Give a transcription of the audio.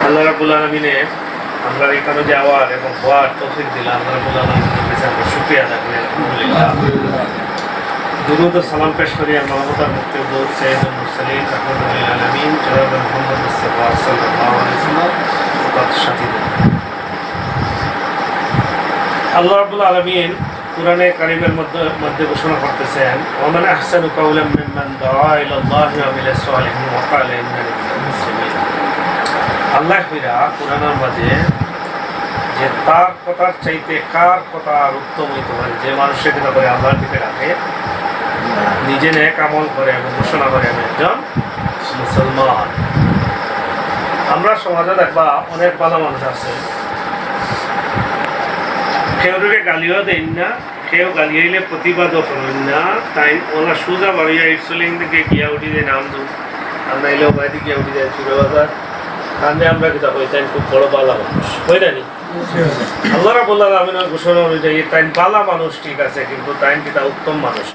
আল্লাহ রাব্বুল আলামিনে আমরা এখানে যাওয়ার এবং হওয়ার তৌফিক দিলেন। আল্লাহ রাব্বুল আলামিনের কাছে আমরা শুকরিয়া আদায় করি। আলহামদুলিল্লাহ। দুরূদ ও সালাম পেশ করি মানবতার মুক্তির দূত সাইয়্যিদুল মুরসালিন রাহমাতুল আলামিন জনাব মুহাম্মদ মুস্তাফা সাল্লাল্লাহু আলাইহি ওয়াসাল্লাম ও তার সাথীদের। আল্লাহ রাব্বুল আলামিন কুরআনে কারীমের মধ্যে ঘোষণা করতেছেন, ওয়া মান আহসানু কাওলাম মিম্মান দাআ ইলাল্লাহি ওয়া আমিলা সালিহান ওয়া ক্বালা ইন্নানি মিনাল মুসলিমিন। আল্লাহ কইরা কুরআনের মাঝে যে তার কথার চাইতে কার কথা আর উত্তম হইতে পারে, যে মানুষের কথা করে আল্লাহর দিকে রাখে, নিজে নেক আমল করে এবং ঘোষণা করে আমি একজন মুসলমান। আমরা সমাজে দেখবা অনেক ভালো মানুষ আছে, কেউকে গালিও দেন না, কেউ গালি হইলে প্রতিবাদও করেন না, তাই ওরা সোজা বাড়িয়া ইটসলিং থেকে গিয়া উঠি যায় নাম দু, আমরা এলেও বাড়িতে গিয়া উঠি যায় চুড়ে বাজার কান্দে। আমরা কিতা কই তাই খুব বড় বালা মানুষ হই না নি? আল্লাহ রাব্বুল আলামিনের ঘোষণা অনুযায়ী তাই বালা মানুষ ঠিক আছে, কিন্তু তাই কিতা উত্তম মানুষ।